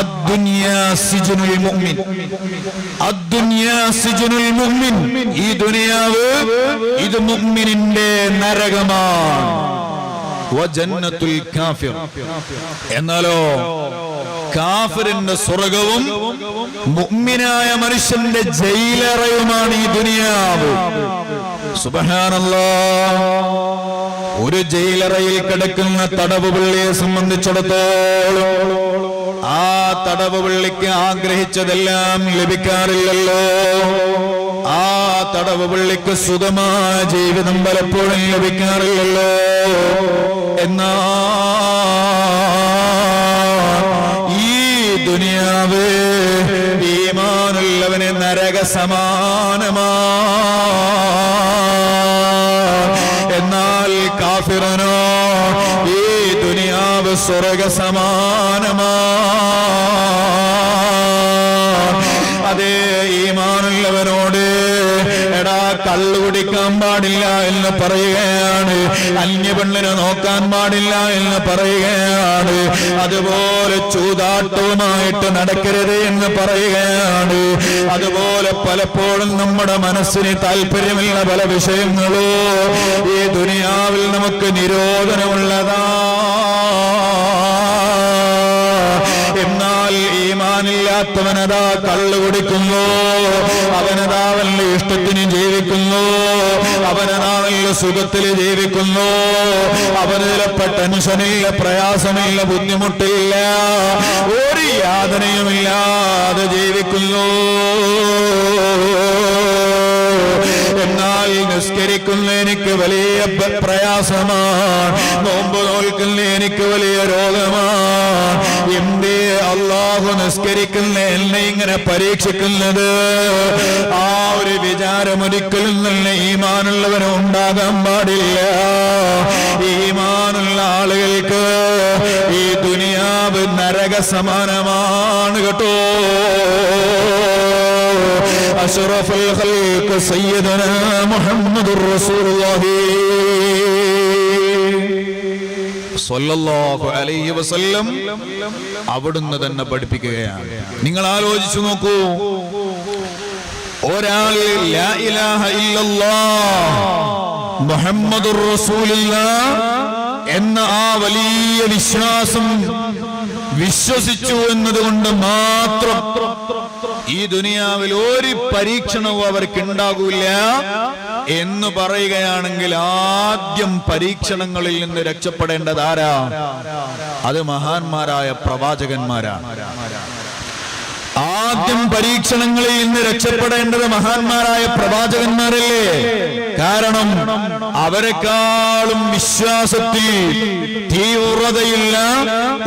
അദ്ദുനിയാ സിജ്നുൽ മുഅ്മിൻ, അദ്ദുനിയാ സിജ്നുൽ മുഅ്മിൻ, ഈ ദുനിയാവ് ഇത് മുഅ്മിനിന്റെ നരകമാണ്. വജന്നത്തുൽ കാഫിർ, എന്നാലോ കാഫിറിന്റെ സ്വർഗവും മുഅ്മിനായ മനുഷ്യന്റെ ജയിലറയുമാണ് ഈ ദുനിയാവ്. സുബ്ഹാനല്ലാഹ്. ഒരു ജയിലറയിൽ കിടക്കുന്ന തടവ് പുള്ളിയെ സംബന്ധിച്ചിടത്തോളം ആ തടവ് പുള്ളിക്ക് ആഗ്രഹിച്ചതെല്ലാം ലഭിക്കാറില്ലല്ലോ. ആ തടവ് പുള്ളിക്ക് സുഖമായ ജീവിതം പലപ്പോഴും ലഭിക്കാറില്ലല്ലോ. എന്നാ ഈ ദുനിയാവ് ഈമാനുള്ളവന് നരക സമാനമാ, എന്നാൽ കാഫിറനോ ഈ ദുനിയാവ് സ്വർഗ സമാനമാ. അതേ ഈമാനുള്ളവനോട് എടാ കള്ളു കുടിക്കാൻ പാടില്ല എന്ന് പറയുകയാണ്, അന്യപെണ്ണിനെ നോക്കാൻ പാടില്ല എന്ന് പറയുകയാണ്, അതുപോലെ ചൂതാട്ടവുമായിട്ട് നടക്കരുത് എന്ന് പറയുകയാണ്. അതുപോലെ പലപ്പോഴും നമ്മുടെ മനസ്സിന് താല്പര്യമുള്ള പല വിഷയങ്ങളോ ഈ ദുനിയാവിൽ നമുക്ക് നിരോധനമുള്ളതാ. എന്നാൽ ഈമാനില്ലാത്തവനതാ കള്ളു കുടിക്കുന്നു, അവനതാ വല്ല ഇഷ്ടത്തിന് ജീവിക്കുന്നു, അവനതാ വല്ല സുഖത്തിൽ ജീവിക്കുന്നു, അവന് ചിലപ്പോൾ ടെൻഷനില്ല, പ്രയാസമില്ല, ബുദ്ധിമുട്ടില്ല, ഒരു യാതനയുമില്ലാതെ ജീവിക്കുന്നു. എന്നാൽ നിസ്കരിക്കുന്ന എനിക്ക് വലിയ പ്രയാസമാണ്, നോമ്പ് നോൽക്കുന്ന എനിക്ക് വലിയ രോഗമാണ്. എന്തേ അള്ളാഹു നിസ്കരിക്കുന്ന എന്നെ ഇങ്ങനെ പരീക്ഷിക്കുന്നത്? ആ ഒരു വിചാരം ഒരിക്കലും നല്ല ഈമാനുള്ളവന് ഉണ്ടാകാൻ പാടില്ല. ഈമാനുള്ള ആളുകൾക്ക് ഈ ദുനിയാവ് നരക സമാനമാണ് കേട്ടോ. അഷ്റഫുൽ ഖൽഖ് സയ്യിദുനാ മുഹമ്മദുർ റസൂലുള്ളാഹി സ്വല്ലല്ലാഹു അലൈഹി വസല്ലം അവിടുന്ന് തന്നെ പഠിപ്പിക്കുകയാണ്. നിങ്ങൾ ആലോചിച്ചു നോക്കൂ, ഒരാൾ ലാ ഇലാഹ ഇല്ലല്ലാഹ് മുഹമ്മദുർ റസൂലുള്ളാഹ് എന്ന ആ വലിയ വിശ്വാസം വിശ്വസിച്ചു എന്നതുകൊണ്ട് മാത്രം ഈ ദുനിയാവിൽ ഒരു പരീക്ഷണവും അവർക്ക് ഉണ്ടാകൂല എന്ന് പറയുകയാണെങ്കിൽ ആദ്യം പരീക്ഷണങ്ങളിൽ നിന്ന് രക്ഷപ്പെടേണ്ടത് ആരാ? അത് മഹാന്മാരായ പ്രവാചകന്മാരാണ്. ആദ്യം പരീക്ഷണങ്ങളിൽ നിന്ന് രക്ഷപ്പെടേണ്ടത് മഹാന്മാരായ പ്രവാചകന്മാരല്ലേ? കാരണം അവരെക്കാളും വിശ്വാസത്തിൽ തീവ്രതയില്ല,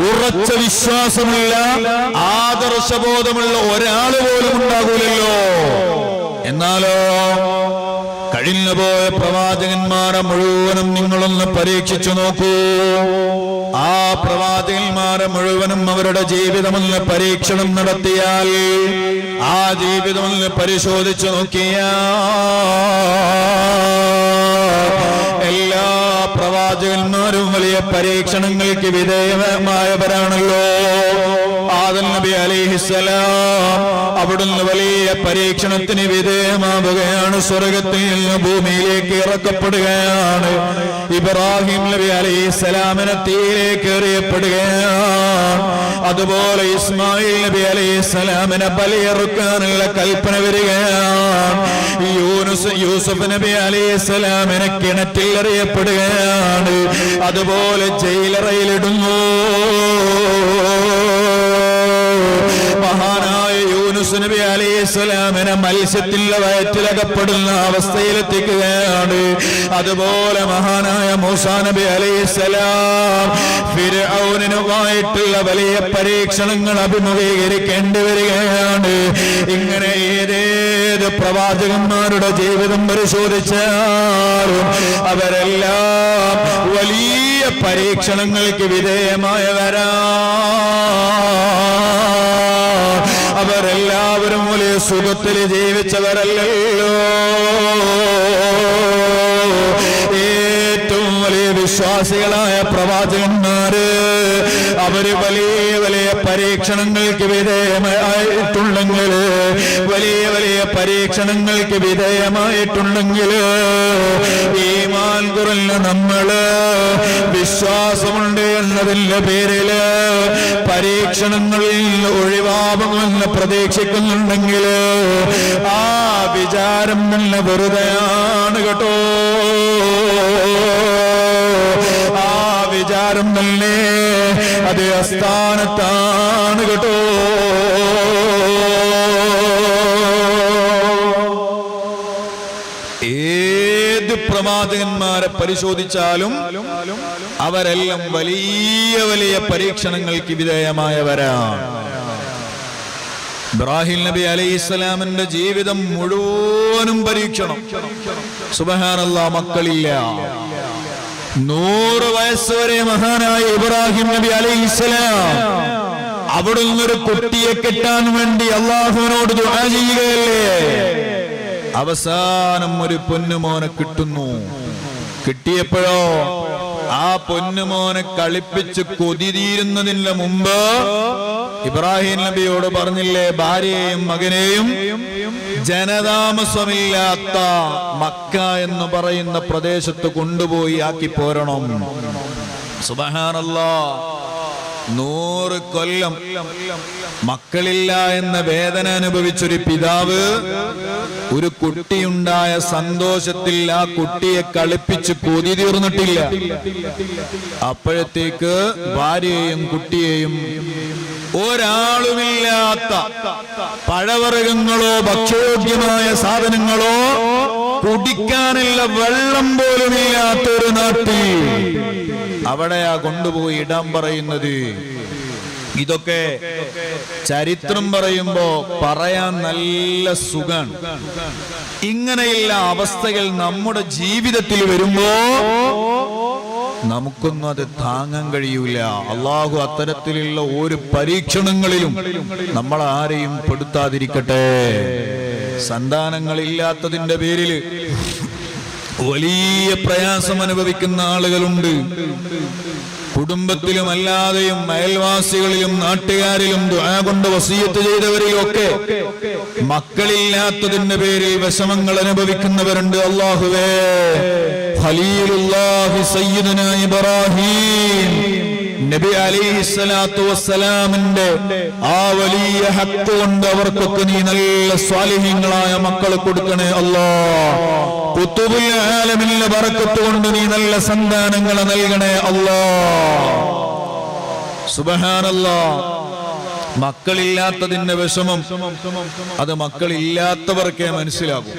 ഉറച്ച വിശ്വാസമില്ല, ആദർശബോധമുള്ള ഒരാൾ പോലും ഉണ്ടാകൂലല്ലോ. എന്നാലോ കഴിഞ്ഞുപോയ പ്രവാചകന്മാരെ മുഴുവനും നിങ്ങളൊന്ന് പരീക്ഷിച്ചു നോക്കൂ. ആ പ്രവാചകന്മാരെ മുഴുവനും അവരുടെ ജീവിതമൊന്ന് പരീക്ഷണം നടത്തിയാൽ, ആ ജീവിതമൊന്ന് പരിശോധിച്ചു നോക്കിയാൽ എല്ലാ പ്രവാചകന്മാരും വലിയ പരീക്ഷണങ്ങൾക്ക് വിധേയമായവരാണല്ലോ. ആദം നബി അലൈഹിസ്സലാം അവിടുന്ന് വലിയ പരീക്ഷണത്തിന് വിധേയമാവുകയാണ്, സ്വർഗത്തിൽ നിന്ന് ഭൂമിയിലേക്ക് ഇറക്കപ്പെടുകയാണ്. ഇബ്രാഹിം നബി അലൈഹിസ്സലാമിനെ തീയിലേക്ക് എറിയപ്പെടുകയാണ്. അതുപോലെ ഇസ്മായിൽ നബി അലൈഹിസ്സലാമിനെ ബലിയറുക്കാനുള്ള കൽപ്പന വരികയാണ്. യൂസുഫ് നബി അലൈഹിസ്സലാമിനെ കിണറ്റിൽ എറിയപ്പെടുകയാണ്. അതുപോലെ ജയിലറയിലിടുന്നു. മഹാനായ യൂനുസ് നബി അലൈഹിസ്സലാമിനെ മത്സ്യത്തിന്റെ വയറ്റിലകപ്പെടുന്ന അവസ്ഥയിലെത്തിക്കുകയാണ്. അതുപോലെ മഹാനായ മൂസാ നബി അലൈഹിസ്സലാം ഫിർഔനുമായിട്ടുള്ള വലിയ പരീക്ഷണങ്ങൾ അഭിമുഖീകരിക്കേണ്ടി വരികയാണ്. ഇങ്ങനെ ഏതേത് പ്രവാചകന്മാരുടെ ജീവിതം പരിശോധിച്ചാലും അവരെല്ലാം വലിയ പരീക്ഷണങ്ങൾക്ക് വിധേയമായവരാ. അവരെല്ലാവരും വലിയ സുഖത്തിൽ ജീവിച്ചവരല്ലല്ലോ. ഏറ്റവും വലിയ വിശ്വാസികളായ പ്രവാചകന്മാര് അവര് വലിയ വലിയ പരീക്ഷണങ്ങൾക്ക് വിധേയമായിട്ടുണ്ടെങ്കിൽ, വലിയ വലിയ പരീക്ഷണങ്ങൾക്ക് വിധേയമായിട്ടുണ്ടെങ്കിൽ, ഈമാൻ കുറഞ്ഞ നമ്മള് വിശ്വാസമുണ്ട് എന്നതിന്റെ പേരില് പരീക്ഷണങ്ങളിൽ ഒഴിവാകുമെന്ന് പ്രതീക്ഷിക്കുന്നുണ്ടെങ്കിൽ ആ വിചാരം തന്നെ വെറുതെയാണ് കേട്ടോ. ആ വിചാരം തന്നെ അത് അസ്ഥാനത്താണ് കേട്ടോ. ഏത് പ്രവാചകന്മാരെ പരിശോധിച്ചാലും അവരെല്ലാം വലിയ വലിയ പരീക്ഷണങ്ങൾക്ക് വിധേയമായവരാണ്. ഇബ്രാഹിം നബി അലൈഹിസ്സലാമിന്റെ ജീവിതം മുഴുവനും പരീക്ഷണം. സുബ്ഹാനല്ലാഹ്, മക്കളില്ല. 100 വയസ്സ് വരെ മഹാനായ ഇബ്രാഹിം നബി അലൈഹിസ്സലാം അവിടുന്ന് ഒരു കുട്ടിയെ കിട്ടാൻ വേണ്ടി അള്ളാഹുവിനോട് ദുആ ചെയ്യുകയല്ലേ. അവസാനം ഒരു പൊന്നുമോനെ കിട്ടുന്നു. കിട്ടിയപ്പോഴോ ആ പൊന്നുമോനെ കളിപ്പിച്ച് കൊതി തീരുന്നതിന് മുമ്പ് ഇബ്രാഹിം നബിയോട് പറഞ്ഞില്ലേ, ഭാര്യയെയും മകനെയും ജനതാമസമില്ലാത്ത മക്ക എന്ന് പറയുന്ന പ്രദേശത്ത് കൊണ്ടുപോയി ആക്കി പോരണം. സുബ്ഹാനല്ലാഹ്, 100 കൊല്ലം മക്കളില്ല എന്ന വേദന അനുഭവിച്ചൊരു പിതാവ് ഒരു കുട്ടിയുണ്ടായ സന്തോഷത്തിൽ ആ കുട്ടിയെ കളിപ്പിച്ച് കൊതി തീർന്നിട്ടില്ല. അപ്പോഴത്തേക്ക് ഭാര്യയെയും കുട്ടിയെയും ഒരാളുമില്ലാത്ത പഴവർഗ്ഗങ്ങളോ ഭക്ഷ്യോഗ്യമായ സാധനങ്ങളോ കുടിക്കാനുള്ള വെള്ളം പോലുമില്ലാത്ത ഒരു നാട്ടിൽ അവിടെയാ കൊണ്ടുപോയി ഇടാൻ പറയുന്നത്. ഇതൊക്കെ ചരിത്രം പറയുമ്പോ പറയാൻ നല്ല സുഖാണ്. ഇങ്ങനെയുള്ള അവസ്ഥകൾ നമ്മുടെ ജീവിതത്തിൽ വരുമ്പോ നമുക്കൊന്നും അത് താങ്ങാൻ കഴിയൂല. അള്ളാഹു അത്തരത്തിലുള്ള ഒരു പരീക്ഷണങ്ങളിലും നമ്മൾ ആരെയും പെടുത്താതിരിക്കട്ടെ. സന്താനങ്ങളില്ലാത്തതിന്റെ പേരില് വലിയ പ്രയാസം അനുഭവിക്കുന്ന ആളുകളുണ്ട്. കുടുംബത്തിലും അല്ലാതെയും അയൽവാസികളിലും നാട്ടുകാരിലും ദുആ കൊണ്ട് വസിയത്ത് ചെയ്തവരിലും ഒക്കെ മക്കളില്ലാത്തതിന്റെ പേരിൽ വിഷമങ്ങൾ അനുഭവിക്കുന്നവരുണ്ട്. അല്ലാഹുവേ, ഖലീലുല്ലാഹി സയ്യിദുനാ ഇബ്രാഹിം നബി അലൈഹിസ്സലാത്തു വസ്സലാമിന്റെ ആ വലിയ ഹക്ക് കൊണ്ട് അവർക്കൊക്കെ നീ നല്ല സ്വാലിഹീങ്ങളായ മക്കളെ കൊടുക്കണേ അല്ലാഹ്. ഖുതുബുൽ ആലമിന്റെ ബറക്കത്ത് കൊണ്ട് നീ നല്ല സന്താനങ്ങളെ നൽകണേ അല്ലാഹ്. സുബ്ഹാനല്ലാഹ്, മക്കളില്ലാത്തതിന്റെ വിഷമം അത് മക്കളില്ലാത്തവർക്കേ മനസ്സിലാകൂ.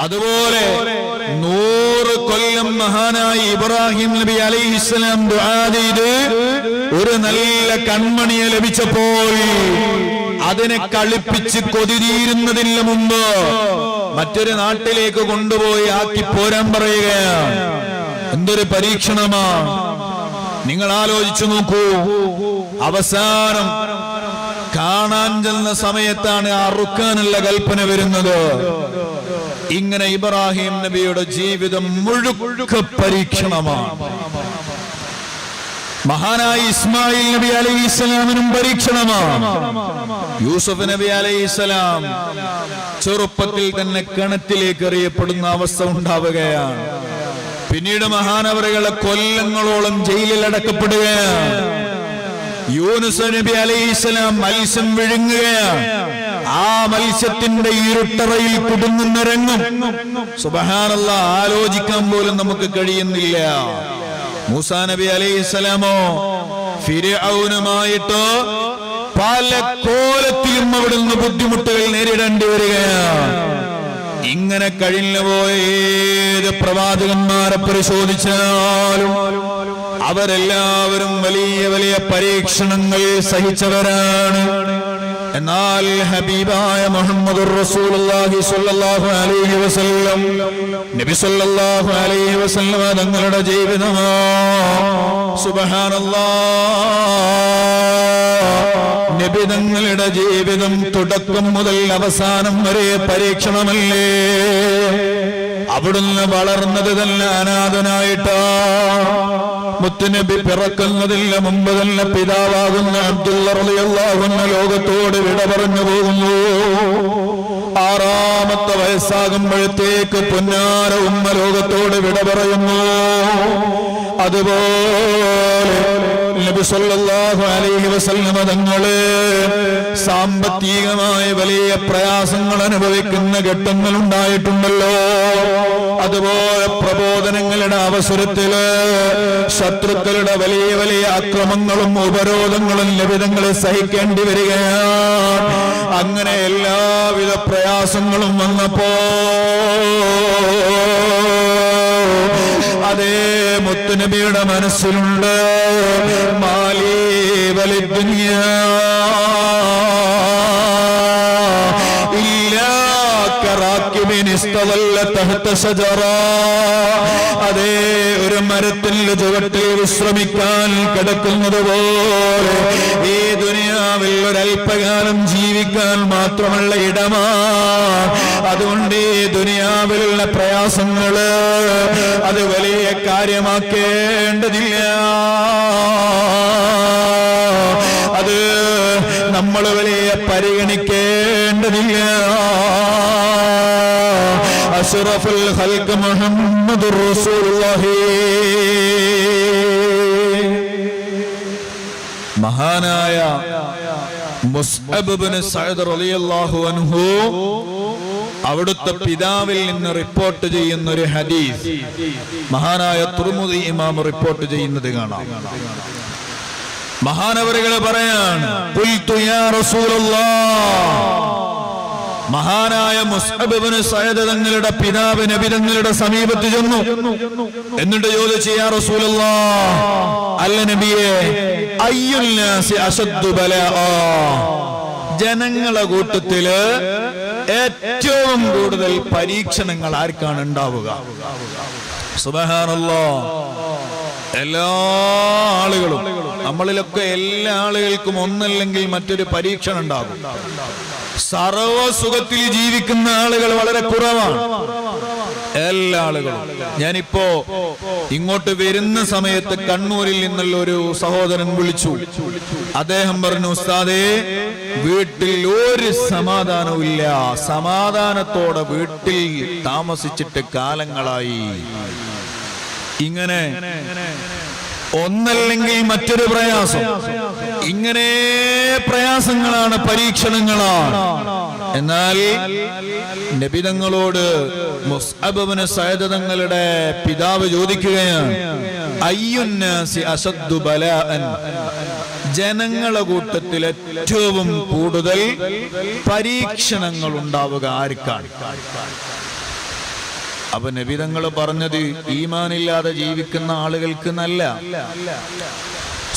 അതുപോലെ 100 കൊല്ലം മഹാനായി ഇബ്രാഹിം നബി അലൈഹിസ്സലാം ദുആ ചെയ്ത് ഒരു നല്ല കൺമണിയെ ലഭിച്ചപ്പോൾ അതിനെ കളിപ്പിച്ച് കൊതി തീരുന്നതിന് മുമ്പ് മറ്റൊരു നാട്ടിലേക്ക് കൊണ്ടുപോയി ആക്കി പോരാൻ പറയുകയാണ്. എന്തൊരു പരീക്ഷണമാണ്! നിങ്ങൾ ആലോചിച്ചു നോക്കൂ. അവസാനം കാണാൻ ചെന്ന സമയത്താണ് അറുക്കാനുള്ള കൽപ്പന വരുന്നത്. ഇങ്ങനെ ഇബ്രാഹിം നബിയുടെ ജീവിതം മുഴുക്ക പരീക്ഷണമാണ്. മഹാനായ ഇസ്മായിൽ നബി അലൈഹിസ്സലാമിനും പരീക്ഷണമാണ്. യൂസുഫ് നബി അലൈഹിസ്സലാം ചെറുപ്പത്തിൽ തന്നെ കിണറ്റിലേക്ക് എറിയപ്പെടുന്ന അവസ്ഥ ഉണ്ടാവുകയാണ്. പിന്നീട് മഹാനവറുകളെ കൊല്ലങ്ങളോളം ജയിലിൽ അടക്കപ്പെടുകയാണ്. യൂനുസ് നബി അലൈഹിസ്സലാം മത്സ്യം വിഴുങ്ങുകയാണ്. ആ മത്സ്യത്തിന്റെ ഇരുട്ടറയിൽ കുടുങ്ങുന്ന രംഗം സുബ്ഹാനല്ലാഹ് ആലോചിക്കാൻ പോലും നമുക്ക് കഴിയുന്നില്ല. മൂസാ നബി അലൈഹിസ്സലാമോ ഫിർഔനുമായിട്ട് പല കോലത്തിലും അവിടുന്ന് ബുദ്ധിമുട്ടുകൾ നേരിടേണ്ടി വരികയാണ്. ഇങ്ങനെ കഴിഞ്ഞു പോയ ഏത് പ്രവാചകന്മാരെ പരിശോധിച്ചാലും അവരെല്ലാവരും വലിയ വലിയ പരീക്ഷണങ്ങൾ സഹിച്ചവരാണ്. എന്നാൽ ഹബീബായ മുഹമ്മദുർ റസൂലുള്ളാഹി സ്വല്ലല്ലാഹു അലൈഹി വസല്ലം നബി സ്വല്ലല്ലാഹു അലൈഹി വസല്ലം തങ്ങളുടെ ജീവിതം സുബ്ഹാനല്ലാഹ്, നബി തങ്ങളുടെ ജീവിതം തുടക്കം മുതൽ അവസാനം വരെ പരീക്ഷണമല്ലേ. അവിടുന്ന് വളർന്നത് തന്നെ അനാഥനായിട്ടാ. മുത്തുനബി പിറക്കുന്നതിന് മുമ്പ് തന്നെ പിതാവാകുന്ന അബ്ദുള്ള റളിയല്ലാഹു അൻഹു ലോകത്തോട് വിട പറഞ്ഞു പോകുന്നു. 6-ാമത്തെ വയസ്സാകുമ്പോഴത്തേക്ക് പൊന്നാര ഉമ്മ ലോകത്തോട് വിട പറയുന്നു. അതുപോലെ നബി സല്ലല്ലാഹു അലൈഹി വസല്ലം തങ്ങള് സാമ്പത്തികമായ വലിയ പ്രയാസങ്ങൾ അനുഭവിക്കുന്ന ഘട്ടങ്ങൾ ഉണ്ടായിട്ടുണ്ടല്ലോ. അതുപോലെ പ്രബോധനങ്ങളുടെ അവസരത്തില് ശത്രുക്കളുടെ വലിയ വലിയ അക്രമങ്ങളും ഉപരോധങ്ങളും ലഭിതങ്ങളെ സഹിക്കേണ്ടി വരികയാണ്. അങ്ങനെ എല്ലാവിധ പ്രയാസങ്ങളും വന്നപ്പോ അതേ മുത്തുനബിയുടെ മനസ്സിലുണ്ട് മാലി വലി ദുനിയാ ഇല്ലാ കറാക്കിബിൻ ഇസ്തവല്ല തഹ്ത ശജറ. അതേ ഒരു മരത്തിന്റെ ചുവട്ടിൽ വിശ്രമിക്കാൻ കിടക്കുന്നത് പോലെ ഈ ദുനിയാവിൽ ഒരല്പകാലം ജീവിക്കാൻ മാത്രമുള്ള ഇടമാണ്. അതുകൊണ്ട് ഈ ദുനിയാവിലുള്ള പ്രയാസങ്ങള് അത് വലിയ കാര്യമാക്കേണ്ടതില്ല. അത് നമ്മൾ വലിയ പരിഗണിക്കേണ്ടതില്ല. അഷ്റഫുൽ ഖൽഖ് മുഹമ്മദുർ റസൂലുള്ളാഹി. മഹാനായ മുസ്അബ് ഇബ്നു സഅദ് റളിയല്ലാഹു അൻഹു അവിടുത്തെ പിതാവിൽ നിന്ന് റിപ്പോർട്ട് ചെയ്യുന്ന ഒരു ഹദീസ് മഹാനായ തുർമുദി ഇമാം റിപ്പോർട്ട് ചെയ്യുന്നത് കാണാം. മഹാനവറുകൾ പറയാണ്, ഖുൽതു യാ റസൂലല്ലാഹ്. മഹാനായ മുസ്അബ് ഇബ്നു സഅദ് തങ്ങളുടെ പിതാവ് നബി തങ്ങളുടെ സമീപത്ത് ചെന്നു. എന്നിട്ട് ചോദിച്ചു, യാ റസൂലല്ലാഹ്, അല്ല നബിയേ, അയ്യുൽ നാസി അശദ്ദു ബലാഅ. ജനങ്ങളെ കൂട്ടത്തില് ഏറ്റവും കൂടുതൽ പരീക്ഷണങ്ങൾ ആർക്കാണ് ഉണ്ടാവുക? സുബ്ഹാനല്ലാഹ്. എല്ലാ ആളുകളും, നമ്മളിലൊക്കെ എല്ലാ ആളുകൾക്കും ഒന്നല്ലെങ്കിൽ മറ്റൊരു പരീക്ഷണം ഉണ്ടാകും. സർവസുഖത്തിൽ ജീവിക്കുന്ന ആളുകൾ വളരെ കുറവാണ്. എല്ലാ ആളുകളും. ഞാനിപ്പോ ഇങ്ങോട്ട് വരുന്ന സമയത്ത് കണ്ണൂരിൽ നിന്നുള്ള ഒരു സഹോദരൻ വിളിച്ചു. അദ്ദേഹം പറഞ്ഞു, ഉസ്താദേ, വീട്ടിൽ ഒരു സമാധാനവും ഇല്ല. സമാധാനത്തോടെ വീട്ടിൽ താമസിച്ചിട്ട് കാലങ്ങളായി. ഇങ്ങനെ ഒന്നല്ലെങ്കിൽ മറ്റൊരു പ്രയാസം, ഇങ്ങനെ പ്രയാസങ്ങളാണ്, പരീക്ഷണങ്ങളാണ്. എന്നാൽ നബി തങ്ങളോട് മുസ്അബ് ഇബ്നു സഅദ് തങ്ങളുടെ പിതാവ് ചോദിക്കുകയാണ്, അയ്യുന്നാസി അശദ്ദു ബലാഅൻ. ജനങ്ങളെ കൂട്ടത്തിൽ ഏറ്റവും കൂടുതൽ പരീക്ഷണങ്ങൾ ഉണ്ടാവുക ആർക്കാണ്? അപ്പൊ നബി തങ്ങൾ പറഞ്ഞത്, ഈമാനില്ലാതെ ജീവിക്കുന്ന ആളുകൾക്ക് എന്നല്ല,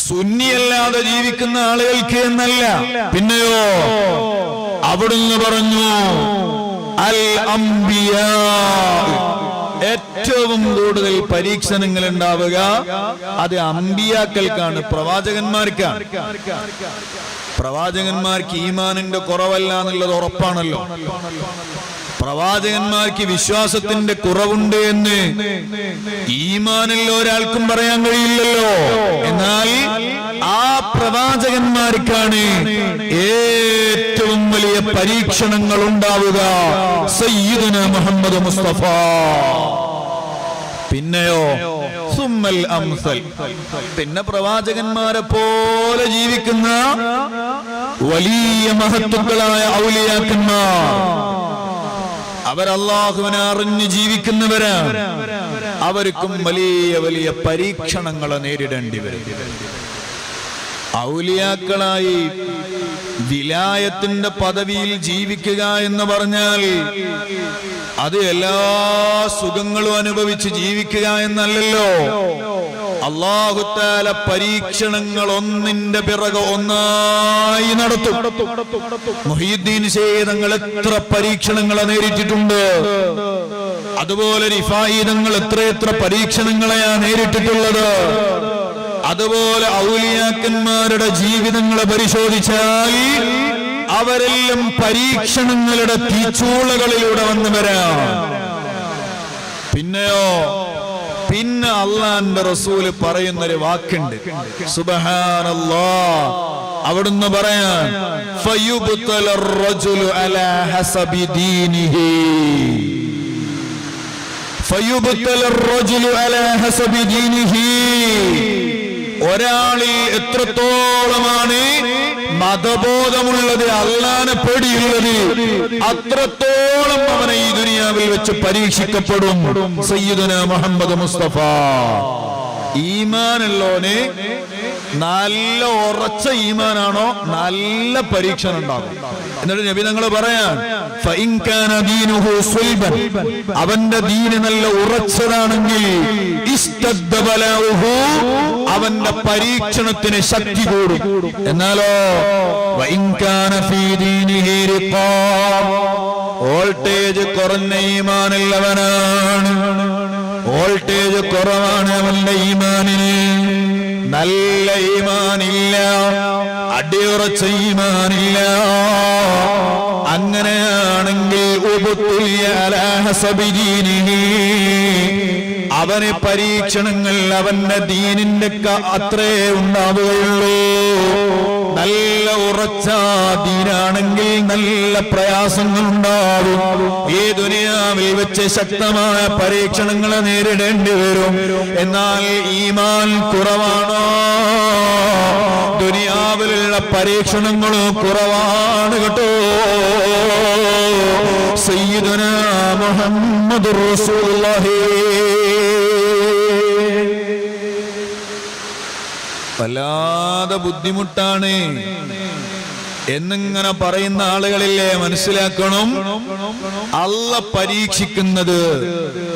സുന്നിയല്ലാതെ ജീവിക്കുന്ന ആളുകൾക്ക് എന്നല്ല. പിന്നെയോ അവിടുന്ന് പറഞ്ഞു, അൽ അംബിയാ. ഏറ്റവും കൂടുതൽ പരീക്ഷണങ്ങൾ ഉണ്ടാവുക അത് അംബിയാക്കൾക്കാണ്, പ്രവാചകന്മാർക്കാണ്. പ്രവാചകന്മാർക്ക് ഈമാനിന്റെ കുറവല്ല എന്നുള്ളത് ഉറപ്പാണല്ലോ. പ്രവാചകന്മാർക്ക് വിശ്വാസത്തിന്റെ കുറവുണ്ട് എന്ന് ഈമാനിൽ ഒരാൾക്കും പറയാൻ കഴിയില്ലല്ലോ. എന്നാൽ ആ പ്രവാചകന്മാർക്കാണ് ഏറ്റവും വലിയ പരീക്ഷണങ്ങൾ ഉണ്ടാവുക. സയ്യിദുന മുഹമ്മദ് മുസ്തഫ. പിന്നെയോ സുമ്മൽ അംസൽ. പിന്നെ പ്രവാചകന്മാരെ പോലെ ജീവിക്കുന്ന വലിയ മഹത്തുക്കളായ ഔലിയാക്കന്മാർ, അവർ അല്ലാഹുവിനെ അറിഞ്ഞു ജീവിക്കുന്നവരാണ്. അവർക്കും വലിയ വലിയ പരീക്ഷണങ്ങളെ നേരിടേണ്ടി വരും. ഔലിയാക്കളായി വിലായത്തിന്റെ പദവിയിൽ ജീവിക്കുക എന്ന് പറഞ്ഞാൽ അത് എല്ലാ സുഖങ്ങളും അനുഭവിച്ച് ജീവിക്കുക എന്നല്ലല്ലോ. അല്ലാഹു തആല പരീക്ഷണങ്ങൾ ഒന്നിന്റെ പിറകെ ഒന്നായി നടത്തും. മുഹീദ്ദീൻ ശൈഖ് തങ്ങൾ എത്ര പരീക്ഷണങ്ങളെ നേരിട്ടിട്ടുണ്ട്. അതുപോലെ റിഫായി തങ്ങൾ എത്ര പരീക്ഷണങ്ങളെയാ നേരിട്ടിട്ടുള്ളത്. അതുപോലെ ഔലിയാക്കന്മാരുടെ ജീവിതങ്ങളെ പരിശോധിച്ചാൽ അവരെല്ലാം പരീക്ഷണങ്ങളുടെ തീച്ചൂളകളിലൂടെ വന്നു വരാം. പിന്നെ അള്ളാന്റെ റസൂല് പറയുന്നൊരു വാക്കുണ്ട്, സുബ്ഹാനല്ലാഹ്. അവിടുന്ന് പറയാൻ ഫയുബ്തലർ റജുലു അലാ ഹസബി ദീനിഹി, ഫയുബ്തലർ റജുലു അലാ ഹസബി ദീനിഹി. ഒരാളിൽ എത്രത്തോളമാണ് മതബോധമുള്ളത്, അല്ലാഹനെ പേടിയുള്ളത്, അത്രത്തോളം അവനെ ഈ ദുനിയാവിൽ വെച്ച് പരീക്ഷിക്കപ്പെടും. സയ്യിദുനാ മുഹമ്മദ് മുസ്തഫ. ഈമാനുള്ളവന് നല്ല ഉറച്ച ഈമാനാണോ നല്ല പരീക്ഷണം ഉണ്ടാകും. എന്നിട്ട് നബി തങ്ങൾ പറയാൻ അവന്റെ ദീന് നല്ല ഉറച്ചതാണെങ്കിൽ അവന്റെ പരീക്ഷണത്തിന് ശക്തി കൂടും. എന്നാലോ വോൾട്ടേജ് കുറഞ്ഞ ഈമാനുള്ളവനാണ്, വോൾട്ടേജ് കുറവാണ് അവന്റെ ഈമാനിന്, നല്ല ഈമാനില്ല, അടിയുറച്ച ഈമാനില്ല. അങ്ങനെയാണെങ്കിൽ അവന് പരീക്ഷണങ്ങൾ അവന്റെ ദീനിന്റെ അത്രേ ഉണ്ടാവുകയുള്ളൂ. നല്ല ഉറച്ച ദീനാണെങ്കിൽ നല്ല പ്രയാസങ്ങൾ ഉണ്ടാവും. ഈ ദുനിയാവിൽ വെച്ച് ശക്തമായ പരീക്ഷണങ്ങളെ നേരിടേണ്ടി വരും. എന്നാൽ ഈമാൻ കുറവാണോ, ദുനിയാവിലുള്ള പരീക്ഷണങ്ങളും കുറവാണ് കേട്ടോ. സയ്യിദുനാ മുഹമ്മദുർ റസൂലുള്ളാഹി. വല്ലാതെ ബുദ്ധിമുട്ടാണ് എന്നിങ്ങനെ പറയുന്ന ആളുകളില്ലേ, മനസ്സിലാക്കണം, അല്ലാഹ് പരീക്ഷിക്കുന്നത്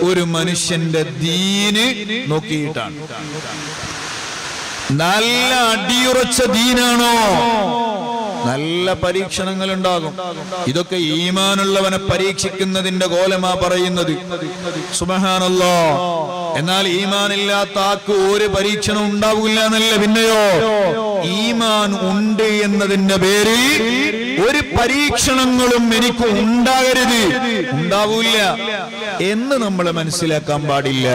ഒരു മനുഷ്യന്റെ ദീന് നോക്കിയിട്ടാണ്. നല്ല അടിയുറച്ച ദീനാണോ, നല്ല പരീക്ഷണങ്ങൾ ഉണ്ടാകും. ഇതൊക്കെ ഈമാനുള്ളവനെ പരീക്ഷിക്കുന്നതിന്റെ കോലമാ പറയുന്നത്. സുബ്ഹാനല്ലാഹ്. എന്നാൽ ഈമാനില്ലാത്ത ആൾക്ക് ഒരു പരീക്ഷണം ഉണ്ടാവില്ല എന്നല്ല, പിന്നെയോ ഈമാൻ ഉണ്ട് എന്നതിന്റെ പേരിൽ ഒരു പരീക്ഷണങ്ങളും എനിക്ക് ഉണ്ടാകരുത്, ഉണ്ടാവില്ല എന്ന് നമ്മൾ മനസ്സിലാക്കാൻ പാടില്ല.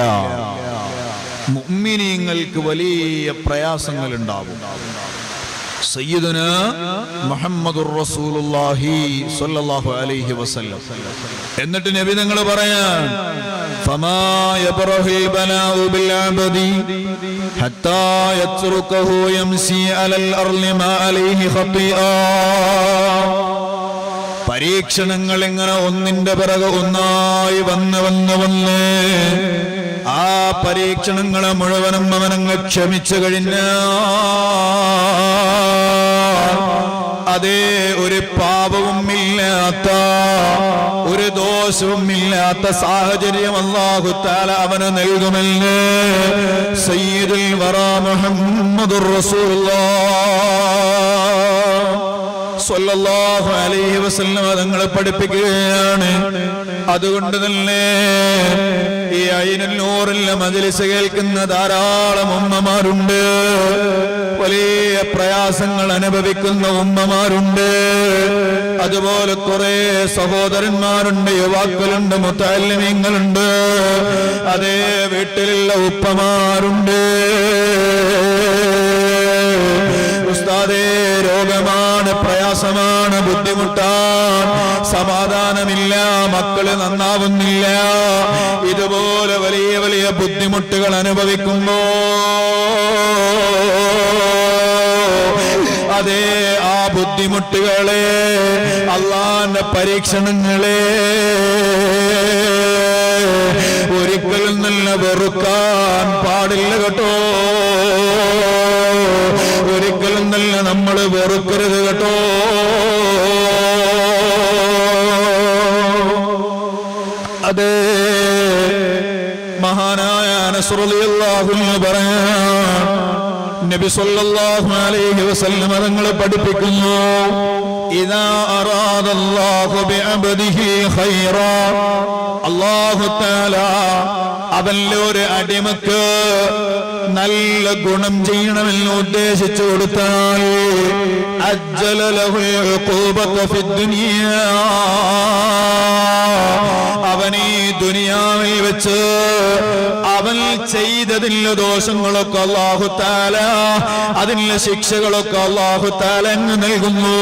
മുഅ്മിനീങ്ങൾക്ക് വലിയ പ്രയാസങ്ങൾ ഉണ്ടാവും. സയ്യിദുനാ മുഹമ്മദുർ റസൂലുള്ളാഹി സ്വല്ലല്ലാഹു അലൈഹി വസല്ലം. എന്നിട്ട് നബി തങ്ങൾ പറയാൻ ഫമാ യബ്റഹുൽ ബലാഉ ബിൽ അബ്ദി ഹത്താ യത്റുകഹു യംസി അലൽ അർളി മാ അലൈഹി ഖതിആ. പരീക്ഷണങ്ങൾ ഇങ്ങനെ ഒന്നിന്റെ പിറകെ ഒന്നായി വന്ന് ആ പരീക്ഷണങ്ങളെ മുഴുവനും അവനങ്ങ് ക്ഷമിച്ചു കഴിഞ്ഞ അതേ ഒരു പാപവും ഇല്ലാത്ത ഒരു ദോഷവും ഇല്ലാത്ത സാഹചര്യം അല്ലാഹു തആല അവന് നൽകുമെന്ന് സയ്യിദുൽ വറാ മുഹമ്മദുർ റസൂലുള്ളാഹ് സ്വല്ലല്ലാഹു അലൈഹി വസല്ലം തങ്ങളെ പഠിപ്പിക്കുകയാണ്. അതുകൊണ്ട് തന്നെ ഈ ഐനുൽ നൂറിലെ മജ്ലിസ് കേൾക്കുന്ന ധാരാളം ഉമ്മമാരുണ്ട്, വലിയ പ്രയാസങ്ങൾ അനുഭവിക്കുന്ന ഉമ്മമാരുണ്ട്, അതുപോലെ കുറെ സഹോദരന്മാരുണ്ട്, യുവാക്കളുണ്ട്, മുതഅല്ലിമീങ്ങളുണ്ട്, അതേ വീട്ടിലുള്ള ഉപ്പമാരുണ്ട്. ഉസ്താദേ, രോഗമാണ്, പ്രയാസമാണ്, ബുദ്ധിമുട്ടാണ്, സമാധാനമില്ല, മക്കള് നന്നാവുന്നില്ല, ഇതുപോലെ വലിയ വലിയ ബുദ്ധിമുട്ടുകൾ അനുഭവിക്കുമ്പോ അതേ ആ ബുദ്ധിമുട്ടുകളെ, അള്ളാന്റെ പരീക്ഷണങ്ങളെ ഒരിക്കലും നല്ല വെറുക്കാൻ പാടില്ല കേട്ടോ. ഒരിക്കലും നല്ല നമ്മൾ വെറുക്കരുത് കേട്ടോ. അതേ മഹാനായ അനസ് റളിയല്ലാഹു അൻഹു പറയാൻ നബി സല്ലല്ലാഹു അലൈഹി വസല്ലം തങ്ങൾ പഠിപ്പിക്കുന്നു, ഇദാ അറാദല്ലാഹു ബിഅബ്ദിഹി ഖൈറാ, അല്ലാഹു തആല അവനിലെ ഒരു അടിമക്ക് നല്ല ഗുണം ചെയ്യണമെന്ന് ഉദ്ദേശിച്ചു കൊടുത്താൽ അജ്ജല ലഹുൽ ഉഖൂബത ഫിദ്ദുനിയ, അവൻ ഈ ദുനിയാവിൽ വെച്ച് അവൻ ചെയ്തതിലെ ദോഷങ്ങളൊക്കെ അല്ലാഹു തആല, അതിലെ ശിക്ഷകളൊക്കെ അല്ലാഹു തആല അങ്ങ് നൽകുന്നു.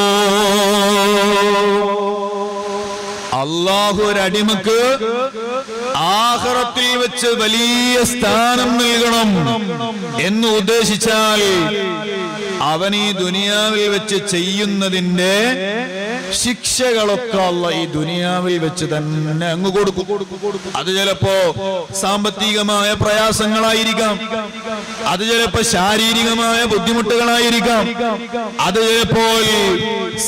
അല്ലാഹു ഒരു അടിമക്ക് ആഖിറത്തിൽ വെച്ച് വലിയ സ്ഥാനം നൽകണം എന്ന് ഉദ്ദേശിച്ചാൽ അവൻ ഈ ദുനിയാവിൽ വെച്ച് ചെയ്യുന്നതിന്റെ ശിക്ഷകളൊക്കെ അല്ലാഹു ഈ ദുനിയാവിൽ വെച്ച് തന്നെ അങ്ങ് കൊടുക്കും. അത് ചിലപ്പോ സാമ്പത്തികമായ പ്രയാസങ്ങളായിരിക്കാം, അത് ചിലപ്പോ ശാരീരികമായ ബുദ്ധിമുട്ടുകളായിരിക്കാം, അത് ചിലപ്പോൾ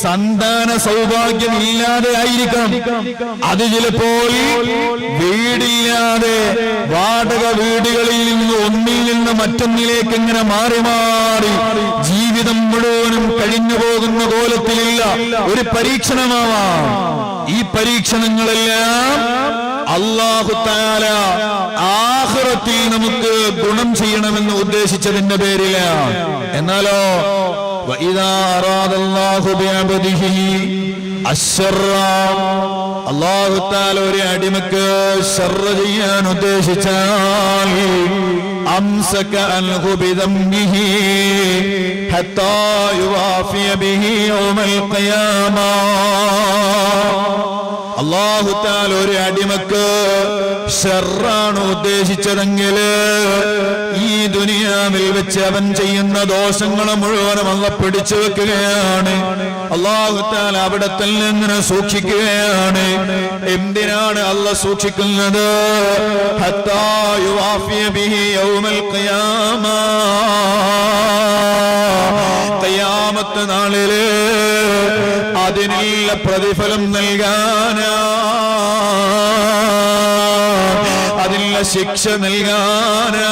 സന്താന സൗഭാഗ്യമില്ലാതെ ആയിരിക്കാം, അത് ചിലപ്പോൾ വീടില്ലാതെ വാടക വീടുകളിൽ നിന്ന് ഒന്നിൽ നിന്ന് മറ്റൊന്നിലേക്ക് ഇങ്ങനെ മാറി മാറി ജീവിതം മുഴുവനും കഴിഞ്ഞു പോകുന്ന കോലത്തിലുള്ള ഒരു പരീക്ഷണമാവാം. ഈ പരീക്ഷണങ്ങളെല്ലാം അല്ലാഹു തആല ആഖിറത്തിൽ നമുക്ക് ഗുണം ചെയ്യണമെന്ന് ഉദ്ദേശിച്ചതിന്റെ പേരിലാണ്. എന്നാലോ വഇദാ അറാദല്ലാഹു ബിഅബ്ദിഹി അശ്ശറ, അല്ലാഹു തആല ഒരു അടിമക്ക് ശർറ ചെയ്യാൻ ഉദ്ദേശിച്ചാൽ അംസക അൻഹു ബിദംബിഹി ഹത്താ യുവാഫിയ ബിഹി യൗമൽ ഖിയാമ. അല്ലാഹു തആല ഒരു അടിമക്ക് ശർറാണ് ഉദ്ദേശിച്ചതെങ്കിൽ ഈ ദുനിയാവിൽ വെച്ച് അവൻ ചെയ്യുന്ന ദോഷങ്ങളെ മുഴുവനും അല്ലാഹു പിടിച്ചു വെക്കുകയാണ്. അല്ലാഹു തആല അവിടെ തന്നെ ഇങ്ങനെ സൂക്ഷിക്കുകയാണ്. എന്തിനാണ് അല്ലാഹു സൂക്ഷിക്കുന്നത്? ഹത്താ യുവാഫിയ ബിഹി യൗമൽ ഖിയാമ, ഖിയാമത്ത് നാളില് അതിനുള്ള പ്രതിഫലം നൽകാനാ, അതിനുള്ള ശിക്ഷ നൽകാനാ.